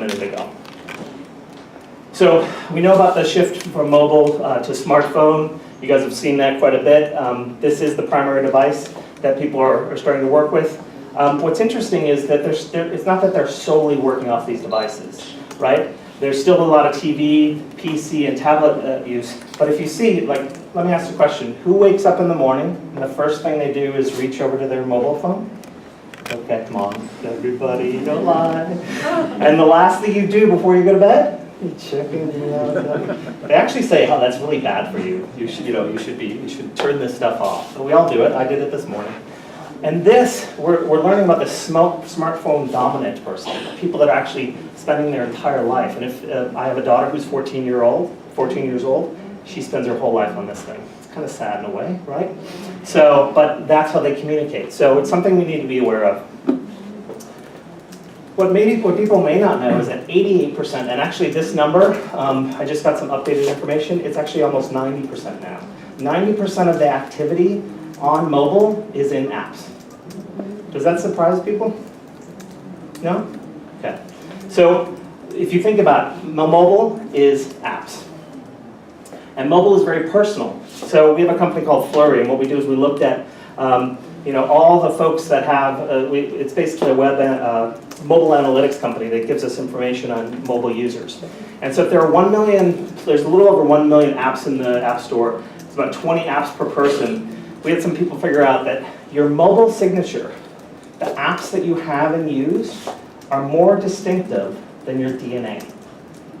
minute ago. So we know about the shift from mobile to smartphone. You guys have seen that quite a bit. This is the primary device that people are starting to work with. What's interesting is that it's not that they're solely working off these devices, right? There's still a lot of TV, PC, and tablet use. But if you see, like, let me ask you a question. Who wakes up in the morning and the first thing they do is reach over to their mobile phone? Okay, come on, everybody, don't lie. And the last thing you do before you go to bed? You check it out. They actually say, "Oh, that's really bad for you. You should turn this stuff off." But we all do it. I did it this morning. And this, we're learning about the smartphone dominant person, people that are actually spending their entire life. And if I have a daughter who's 14 years old, she spends her whole life on this thing. It's kind of sad in a way, right? So, but that's how they communicate. So it's something we need to be aware of. What people may not know is that 88%, and actually this number, I just got some updated information, it's actually almost 90% now. 90% of the activity on mobile is in apps. Does that surprise people? No? Okay. So if you think about it, mobile is apps. And mobile is very personal. So we have a company called Flurry, and what we do is we looked at all the folks that have, it's basically a mobile analytics company that gives us information on mobile users. And so if there are 1 million, there's a little over 1 million apps in the App Store, it's about 20 apps per person. We had some people figure out that your mobile signature, the apps that you have and use, are more distinctive than your DNA.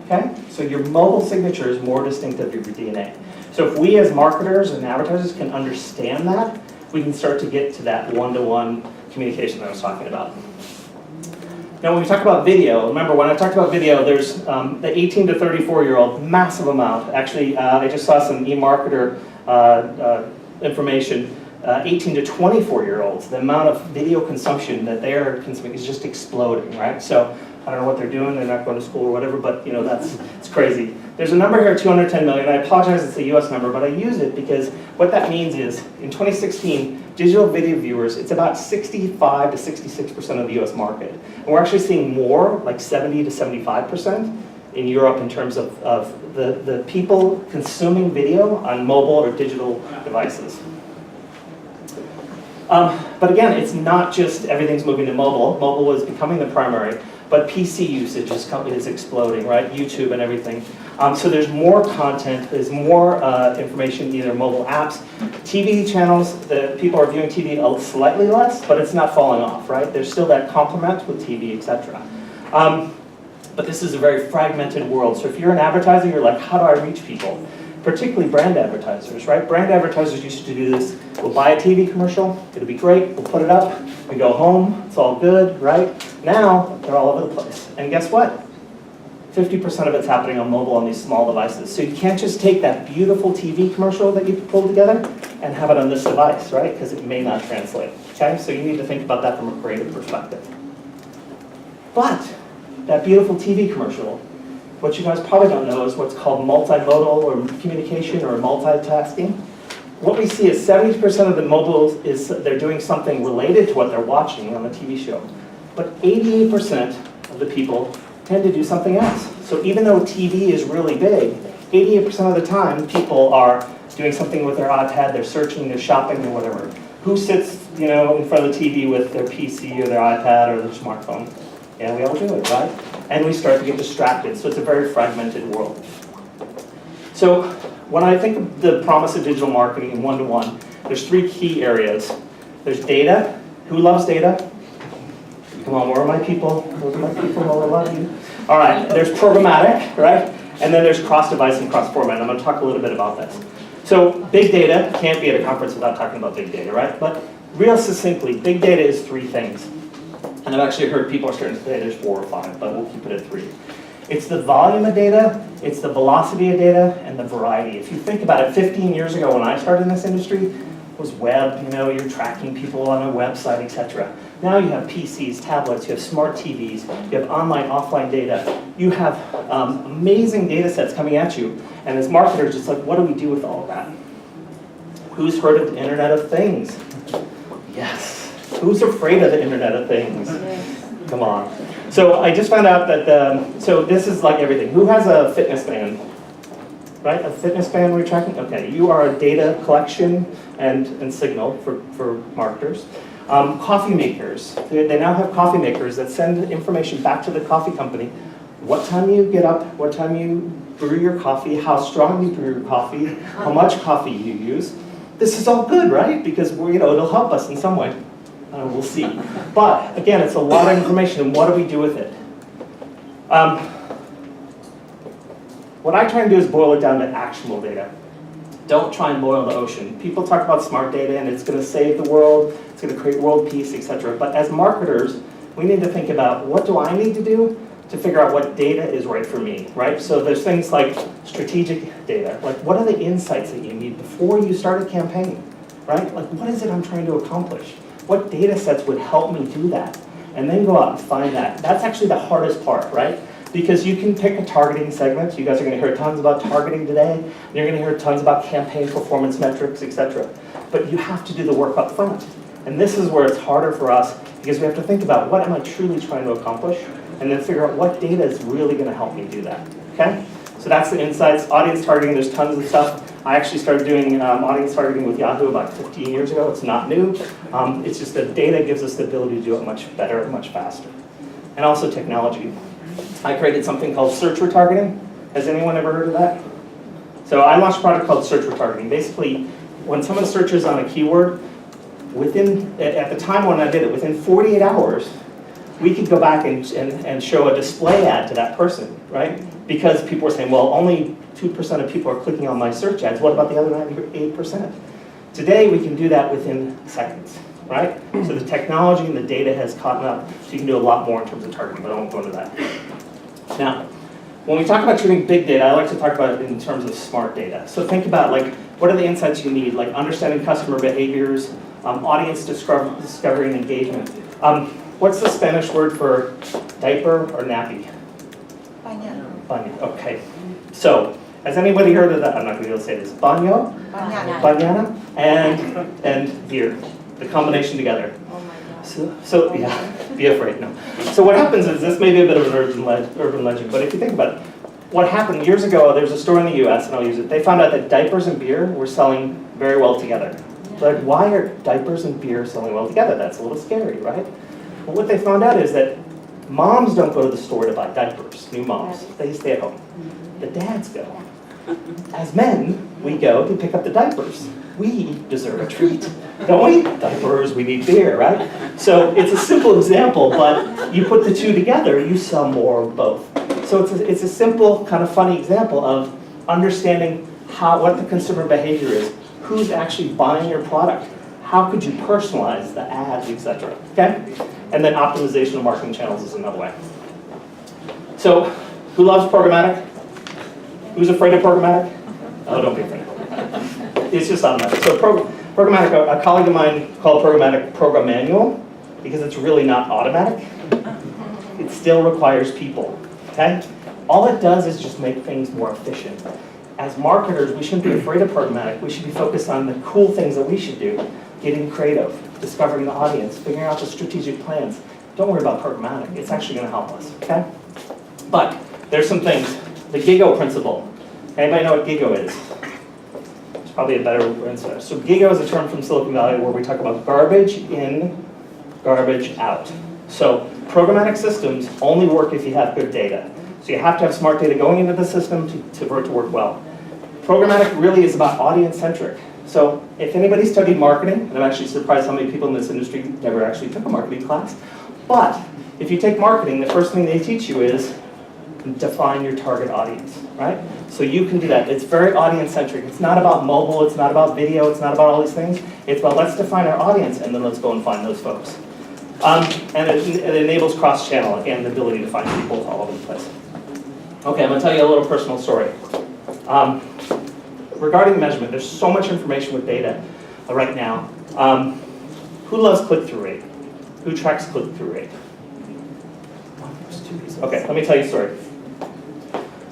Okay? So your mobile signature is more distinctive of your DNA. So if we as marketers and advertisers can understand that, we can start to get to that one-to-one communication that I was talking about. Now when we talk about video, remember when I talked about video, there's the 18 to 34-year-old, massive amount. Actually, I just saw some eMarketer information, 18 to 24-year-olds, the amount of video consumption that they are consuming is just exploding, right? So I don't know what they're doing, they're not going to school or whatever, but it's crazy. There's a number here, 210 million. I apologize, it's a US number, but I use it because what that means is, in 2016, digital video viewers, it's about 65 to 66% of the US market. And we're actually seeing more, like 70 to 75% in Europe in terms of the people consuming video on mobile or digital devices. But again, it's not just everything's moving to mobile. Mobile is becoming the primary, but PC usage is exploding, right? YouTube and everything. So there's more content, there's more information, either mobile apps, TV channels, the people are viewing TV slightly less, but it's not falling off, right? There's still that complement with TV, etc. But this is a very fragmented world. So if you're an advertiser, you're like, how do I reach people? Particularly brand advertisers, right? Brand advertisers used to do this. We'll buy a TV commercial, it'll be great, we'll put it up, we go home, it's all good, right? Now, they're all over the place. And guess what? 50% of it's happening on mobile on these small devices. So you can't just take that beautiful TV commercial that you pulled together and have it on this device, right? Because it may not translate, okay? So you need to think about that from a creative perspective. But that beautiful TV commercial, what you guys probably don't know is what's called multimodal or communication or multitasking. What we see is 70% of the mobiles is they're doing something related to what they're watching on the TV show. But 88% of the people tend to do something else. So even though TV is really big, 88% of the time people are doing something with their iPad, they're searching, they're shopping, or whatever. Who sits, in front of the TV with their PC or their iPad or their smartphone? Yeah, we all do it, right? And we start to get distracted. So it's a very fragmented world. So when I think of the promise of digital marketing in one-to-one, there's three key areas. There's data. Who loves data? Come on, where are my people? Those are my people, I love you. All right, there's programmatic, right? And then there's cross-device and cross-format. I'm going to talk a little bit about this. So big data, can't be at a conference without talking about big data, right? But real succinctly, big data is three things. And I've actually heard people are starting to say there's 4 or 5, but we'll keep it at 3. It's the volume of data, it's the velocity of data, and the variety. If you think about it, 15 years ago when I started in this industry, it was web, you're tracking people on a website, etc. Now you have PCs, tablets, you have smart TVs, you have online, offline data. You have amazing data sets coming at you. And as marketers, it's like, what do we do with all of that? Who's heard of the Internet of Things? Yes. Who's afraid of the Internet of Things? Come on. So I just found out that, so this is like everything. Who has a fitness band? Right, a fitness band we're tracking? Okay, you are a data collection and signal for marketers. Coffee makers, they now have coffee makers that send information back to the coffee company. What time you get up, what time you brew your coffee, how strong you brew your coffee, how much coffee you use. This is all good, right? Because it'll help us in some way. We'll see. But again, it's a lot of information, and what do we do with it? What I try and do is boil it down to actionable data. Don't try and boil the ocean. People talk about smart data and it's going to save the world, it's going to create world peace, etc. But as marketers, we need to think about what do I need to do to figure out what data is right for me, right? So there's things like strategic data, like what are the insights that you need before you start a campaign, right? Like what is it I'm trying to accomplish? What data sets would help me do that? And then go out and find that. That's actually the hardest part, right? Because you can pick a targeting segment. You guys are going to hear tons about targeting today. And you're going to hear tons about campaign performance metrics, etc. But you have to do the work up front. And this is where it's harder for us because we have to think about what am I truly trying to accomplish and then figure out what data is really going to help me do that. Okay? So that's the insights. Audience targeting, there's tons of stuff. I actually started doing audience targeting with Yahoo about 15 years ago. It's not new. It's just that data gives us the ability to do it much better, much faster. And also technology. I created something called search retargeting. Has anyone ever heard of that? So I launched a product called search retargeting. Basically, when someone searches on a keyword, at the time when I did it, within 48 hours, we could go back and show a display ad to that person, right? Because people were saying, well, only 2% of people are clicking on my search ads. What about the other 98%? Today, we can do that within seconds, right? So the technology and the data has caught up, so you can do a lot more in terms of targeting, but I won't go into that. Now, when we talk about treating big data, I like to talk about it in terms of smart data. So think about, like, what are the insights you need? Like understanding customer behaviors, audience discovery and engagement. What's the Spanish word for diaper or nappy? Baño. Baño, okay. So, has anybody heard of that? I'm not going to be able to say this. Baño, bañana, and beer. The combination together. Oh my God. So yeah, be afraid, no. So what happens is, this may be a bit of an urban legend, but if you think about it, what happened years ago, there's a store in the US, and I'll use it, they found out that diapers and beer were selling very well together. Like, why are diapers and beer selling well together? That's a little scary, right? Well, what they found out is that moms don't go to the store to buy diapers, new moms. They stay at home. The dads go. As men, we go to pick up the diapers. We deserve a treat, don't we? Diapers, we need beer, right? So it's a simple example, but you put the two together, you sell more of both. So it's a simple, kind of funny example of understanding what the consumer behavior is, who's actually buying your product, how could you personalize the ads, etc. Okay? And then optimization of marketing channels is another way. So, who loves programmatic? Who's afraid of programmatic? Oh, don't be afraid of programmatic. It's just automatic. So programmatic, a colleague of mine called programmatic program manual because it's really not automatic. It still requires people, okay? All it does is just make things more efficient. As marketers, we shouldn't be afraid of programmatic. We should be focused on the cool things that we should do. Getting creative, discovering the audience, figuring out the strategic plans. Don't worry about programmatic. It's actually going to help us, okay? But there's some things. The GIGO principle. Anybody know what GIGO is? It's probably a better answer. So GIGO is a term from Silicon Valley where we talk about garbage in, garbage out. So programmatic systems only work if you have good data. So you have to have smart data going into the system for it to work well. Programmatic really is about audience-centric. So if anybody studied marketing, and I'm actually surprised how many people in this industry never actually took a marketing class, but if you take marketing, the first thing they teach you is define your target audience, right? So you can do that. It's very audience-centric. It's not about mobile, it's not about video, it's not about all these things. It's about let's define our audience and then let's go and find those folks. And it enables cross-channel, again, the ability to find people all over the place. Okay, I'm going to tell you a little personal story. Regarding measurement, there's so much information with data right now. Who loves click-through rate? Who tracks click-through rate? Okay, let me tell you a story.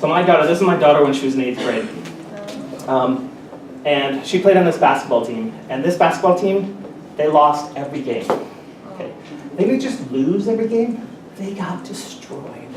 So my daughter, this is my daughter when she was in 8th grade. And she played on this basketball team. And this basketball team, they lost every game. Okay. They didn't just lose every game, they got destroyed.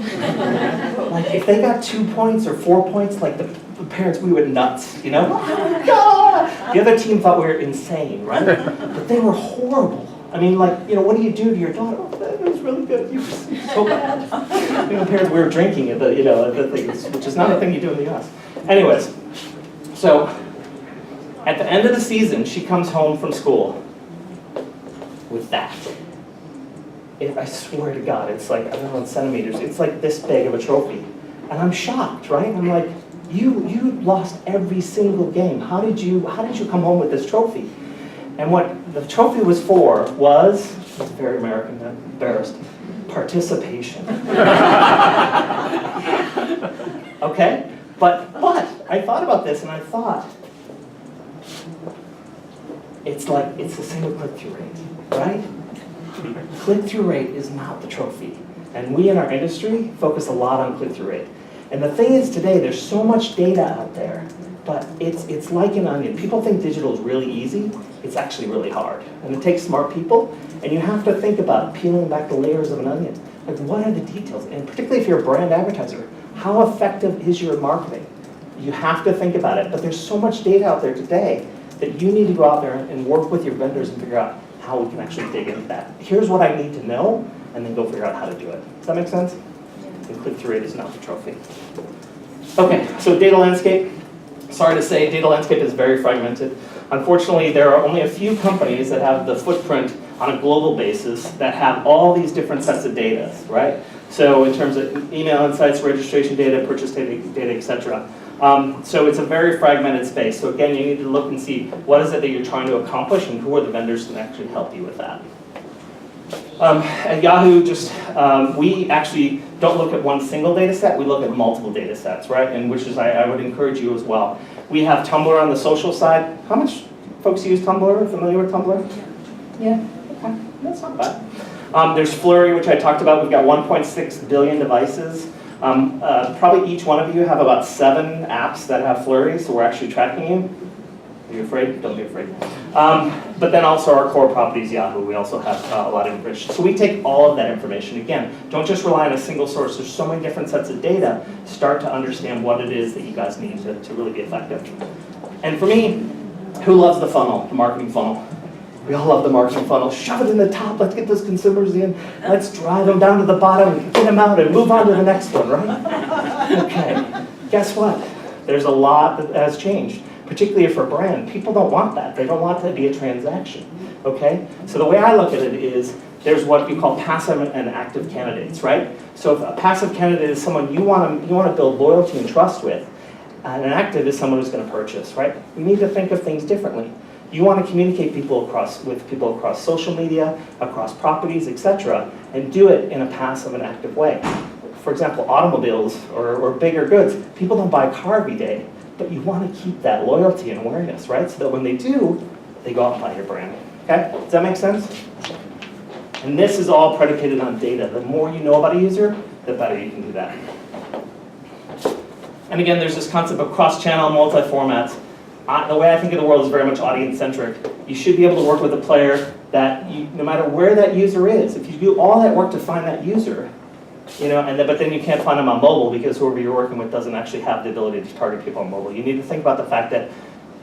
Like if they got 2 points or 4 points, like the parents, we went nuts, you know? Oh my God! The other team thought we were insane, right? But they were horrible. I mean, like, you know, what do you do to your daughter? Oh, that was really good. You were so bad. You know, parents, we were drinking at the, you know, at the things, which is not a thing you do in the U.S. Anyways, so at the end of the season, she comes home from school with that. I swear to God, it's like, I don't know, in centimeters, it's like this big of a trophy. And I'm shocked, right? I'm like, you lost every single game. How did you come home with this trophy? And what the trophy was for was, it's very American, I'm embarrassed, participation. Okay? But I thought about this and I thought, it's the same with click-through rate, right? Click-through rate is not the trophy. And we in our industry focus a lot on click-through rate. And the thing is today, there's so much data out there, but it's like an onion. People think digital is really easy. It's actually really hard. And it takes smart people, and you have to think about peeling back the layers of an onion. Like, what are the details? And particularly if you're a brand advertiser, how effective is your marketing? You have to think about it. But there's so much data out there today that you need to go out there and work with your vendors and figure out how we can actually dig into that. Here's what I need to know, and then go figure out how to do it. Does that make sense? And click-through rate is not the trophy. Okay, so data landscape. Sorry to say, data landscape is very fragmented. Unfortunately, there are only a few companies that have the footprint on a global basis that have all these different sets of data, right? So in terms of email insights, registration data, purchase data, etc. So it's a very fragmented space. So again, you need to look and see what is it that you're trying to accomplish and who are the vendors that can actually help you with that. At Yahoo, we actually don't look at one single data set, we look at multiple data sets, right? And which is, I would encourage you as well. We have Tumblr on the social side. How much folks use Tumblr? Familiar with Tumblr? Yeah, okay, that's not bad. There's Flurry, which I talked about. We've got 1.6 billion devices. Probably each one of you have about 7 apps that have Flurry, so we're actually tracking you. Are you afraid? Don't be afraid. But then also our core properties, Yahoo, we also have a lot of information. So we take all of that information. Again, don't just rely on a single source. There's so many different sets of data. Start to understand what it is that you guys need to really be effective. And for me, who loves the funnel, the marketing funnel? We all love the marketing funnel. Shove it in the top. Let's get those consumers in. Let's drive them down to the bottom and get them out and move on to the next one, right? Okay. Guess what? There's a lot that has changed. Particularly for a brand, people don't want that. They don't want that to be a transaction, okay? So the way I look at it is, there's what we call passive and active candidates, right? So if a passive candidate is someone you want to build loyalty and trust with, and an active is someone who's going to purchase, right? You need to think of things differently. You want to communicate with people across social media, across properties, etc., and do it in a passive and active way. For example, automobiles or bigger goods, people don't buy a car every day. But you want to keep that loyalty and awareness, right? So that when they do, they go out and buy your brand. Okay? Does that make sense? And this is all predicated on data. The more you know about a user, the better you can do that. And again, there's this concept of cross-channel, multi-formats. The way I think of the world is very much audience-centric. You should be able to work with a player that, no matter where that user is, if you do all that work to find that user, you know, but then you can't find them on mobile because whoever you're working with doesn't actually have the ability to target people on mobile. You need to think about the fact that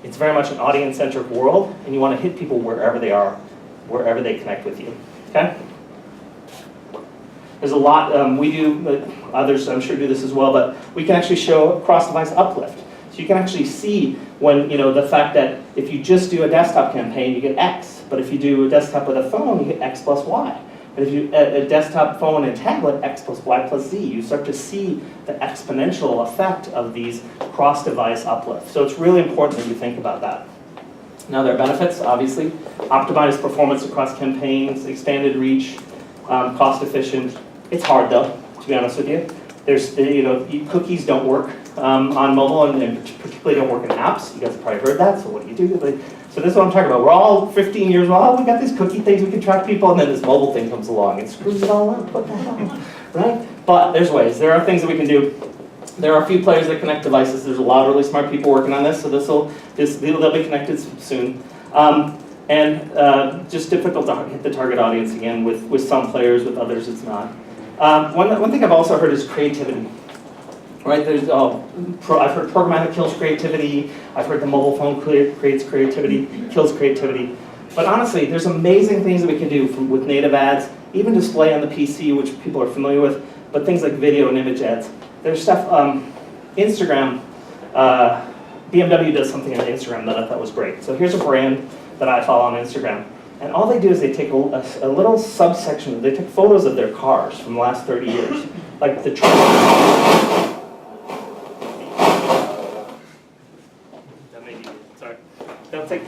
it's very much an audience-centric world, and you want to hit people wherever they are, wherever they connect with you. Okay? There's a lot we do. Others, I'm sure, do this as well. But we can actually show cross-device uplift. So you can actually see when the fact that if you just do a desktop campaign, you get X. But if you do a desktop with a phone, you get X plus Y. But if you a desktop phone and tablet, X plus Y plus Z, you start to see the exponential effect of these cross-device uplifts. So it's really important that you think about that. Now there are benefits, obviously. Optimized performance across campaigns, expanded reach, cost efficient. It's hard though, to be honest with you. There's, cookies don't work on mobile and particularly don't work in apps. You guys have probably heard that, so what do? So this is what I'm talking about. We're all 15 years old. We got these cookie things, we can track people, and then this mobile thing comes along and screws it all up. What the hell, right? But there's ways. There are things that we can do. There are a few players that connect devices. There's a lot of really smart people working on this, so they'll be connected soon. Just difficult to hit the target audience again with some players, with others it's not. One thing I've also heard is creativity. Right, there's, I've heard programmatic kills creativity. I've heard the mobile phone creates creativity, kills creativity. But honestly, there's amazing things that we can do with native ads, even display on the PC, which people are familiar with, but things like video and image ads. There's stuff, Instagram, BMW does something on Instagram that I thought was great. So here's a brand that I follow on Instagram. And all they do is they take a little subsection, they take photos of their cars from the last 30 years. Like the truck. That may be, sorry. They'll take, I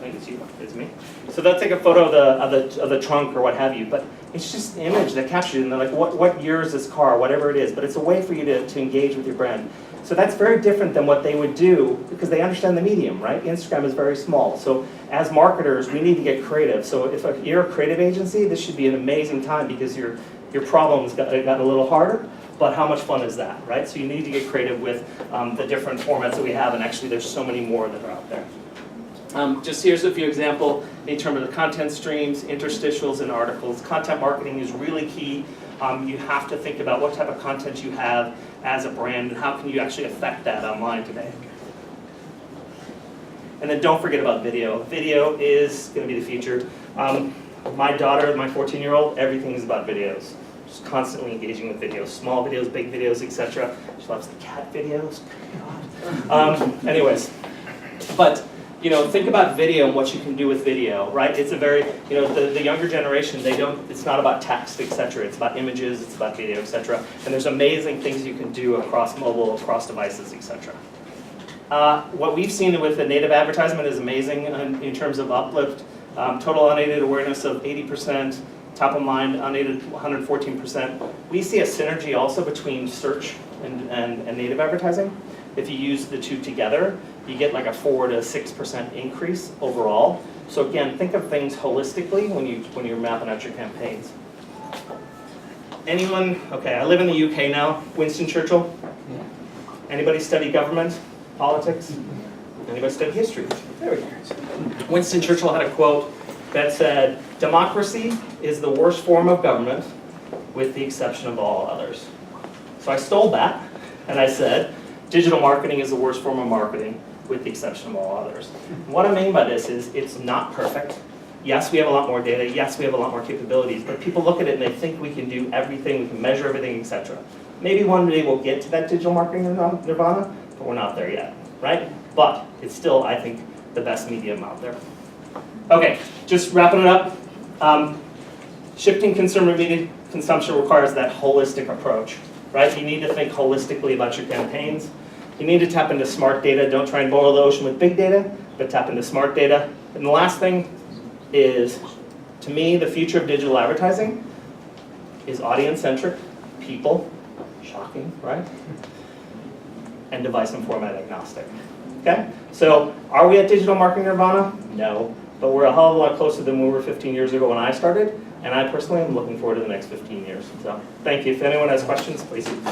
think it's you, it's me. So they'll take a photo of the trunk or what have you, but it's just an image that captures it, and they're like, what year is this car, whatever it is, but it's a way for you to engage with your brand. So that's very different than what they would do because they understand the medium, right? Instagram is very small. So as marketers, we need to get creative. So if you're a creative agency, this should be an amazing time because your problems got a little harder, but how much fun is that, right? So you need to get creative with the different formats that we have, and actually there's so many more that are out there. Just here's a few examples in terms of the content streams, interstitials, and articles. Content marketing is really key. You have to think about what type of content you have as a brand and how can you actually affect that online today. And then don't forget about video. Video is going to be the future. My daughter, my 14-year-old, everything is about videos. She's constantly engaging with videos, small videos, big videos, etc. She loves the cat videos. Anyways, but think about video and what you can do with video, right? It's a very, the younger generation, it's not about text, etc. It's about images, it's about video, etc. And there's amazing things you can do across mobile, across devices, etc. What we've seen with the native advertisement is amazing in terms of uplift. Total unaided awareness of 80%, top of mind unaided 114%. We see a synergy also between search and native advertising. If you use the two together, you get like a 4 to 6% increase overall. So again, think of things holistically when you're mapping out your campaigns. Anyone? Okay, I live in the UK now. Winston Churchill. Anybody study government, politics? Anybody study history? There we go. Winston Churchill had a quote that said, "Democracy is the worst form of government, with the exception of all others." So I stole that, and I said, digital marketing is the worst form of marketing, with the exception of all others. What I mean by this is it's not perfect. Yes, we have a lot more data. Yes, we have a lot more capabilities. But people look at it and they think we can do everything, we can measure everything, etc. Maybe one day we'll get to that digital marketing nirvana, but we're not there yet, right? But it's still, I think, the best medium out there. Okay, just wrapping it up. Shifting consumer media consumption requires that holistic approach, right? You need to think holistically about your campaigns. You need to tap into smart data. Don't try and boil the ocean with big data, but tap into smart data. And the last thing is, to me, the future of digital advertising is audience-centric, people, shocking, right? And device and format agnostic. Okay? So, are we at digital marketing nirvana? No. But we're a hell of a lot closer than we were 15 years ago when I started, and I personally am looking forward to the next 15 years. So, thank you. If anyone has questions, please. Thank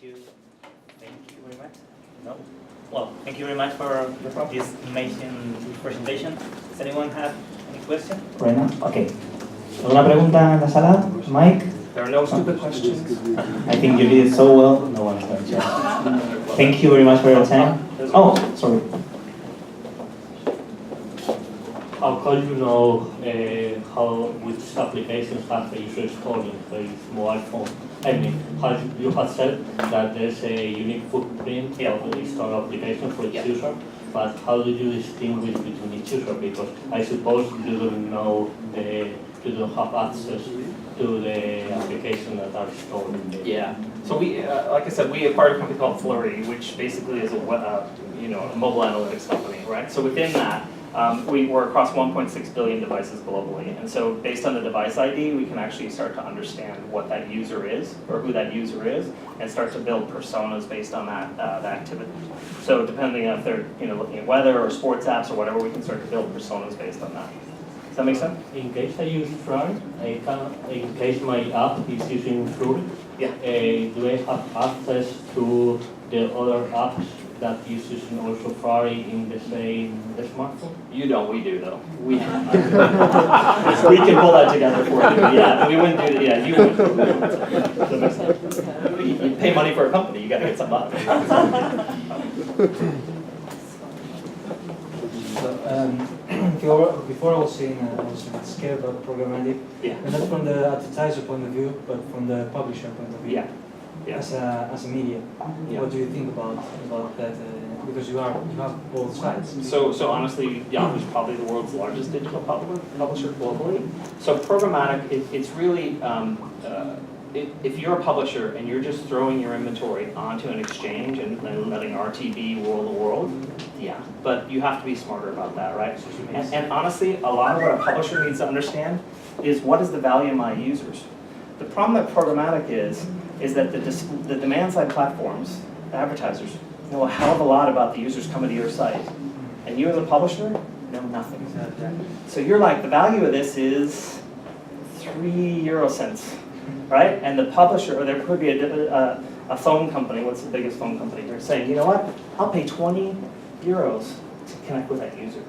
you. Thank you very much. No? Well, thank you very much for this amazing presentation. Does anyone have any question? Right now? Okay. ¿Alguna pregunta en la sala? Mike? There are no stupid questions. I think you did it so well, no one's going to check. Thank you very much for your time. Oh, sorry. How you know which applications have the user storing for his mobile phone? I mean, you have said that there's a unique footprint of the store application for each user, but how do you distinguish between each user? Because I suppose you don't know you don't have access to the application that are stored in the... Yeah. So we, like I said, we acquired a company called Flurry, which basically is a mobile analytics company, right? So within that, we're across 1.6 billion devices globally, and so based on the device ID, we can actually start to understand what that user is, or who that user is, and start to build personas based on that activity. So depending on if they're looking at weather or sports apps or whatever, we can start to build personas based on that. Does that make sense? In case I use Flurry, in case my app is using Flurry, Yeah. do I have access to the other apps that users can also vary in the same smartphone? You don't, we do though. We can pull that together for you. Yeah, we wouldn't do it. Yeah, you wouldn't. Does that make sense? You pay money for a company, you got to get some out of it. Before I was saying I was scared about programmatic, Yeah. and not from the advertiser point of view, but from the publisher point of view. Yeah. Yeah. As a media, Yeah. what do you think about that? Because you have both sides. So honestly, Yahoo's probably the world's largest digital publisher globally. So programmatic, it's really, if you're a publisher and you're just throwing your inventory onto an exchange and letting RTB rule the world, yeah, but you have to be smarter about that, right? And honestly, a lot of what a publisher needs to understand is what is the value of my users. The problem that programmatic is that the demand-side platforms, the advertisers, know a hell of a lot about the users coming to your site. And you as a publisher know nothing. So you're like, the value of this is 3 euro cents, right? And the publisher, or there could be a phone company, what's the biggest phone company? They're saying, you know what, I'll pay 20 euros to connect with that user.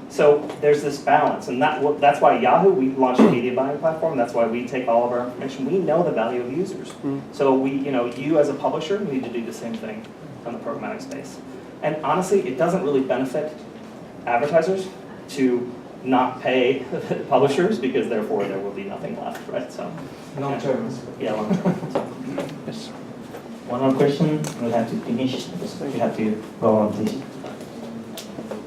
So there's this balance, and that's why Yahoo, we launched a media buying platform. That's why we take all of our information. We know the value of users. So you as a publisher need to do the same thing on the programmatic space. And honestly, it doesn't really benefit advertisers to not pay publishers because therefore there will be nothing left, right? So Long term. yeah, long term. Yes. One more question, we'll have to finish, because we have to go on, please.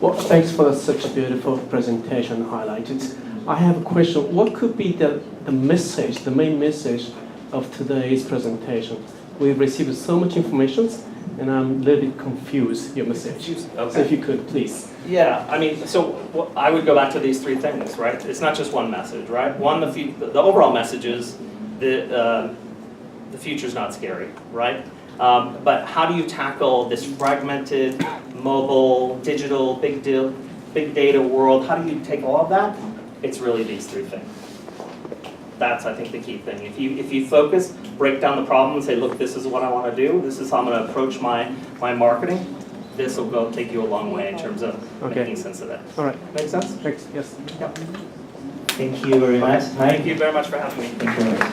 Well, thanks for such a beautiful presentation highlighted. I have a question. What could be the message, the main message of today's presentation? We've received so much information, and I'm a little bit confused, your message. Okay. So if you could, please. Yeah, I mean, so I would go back to these three things, right? It's not just one message, right? One, the overall message is the future's not scary, right? But how do you tackle this fragmented, mobile, digital, big data world? How do you take all of that? It's really these three things. That's, I think, the key thing. If you focus, break down the problem and say, look, this is what I want to do. This is how I'm going to approach my marketing. This will take you a long way in terms of making sense of that. All right. Make sense? Thanks. Yes. Yep. Thank you very much. Thank you very much for having me. Thank you very much.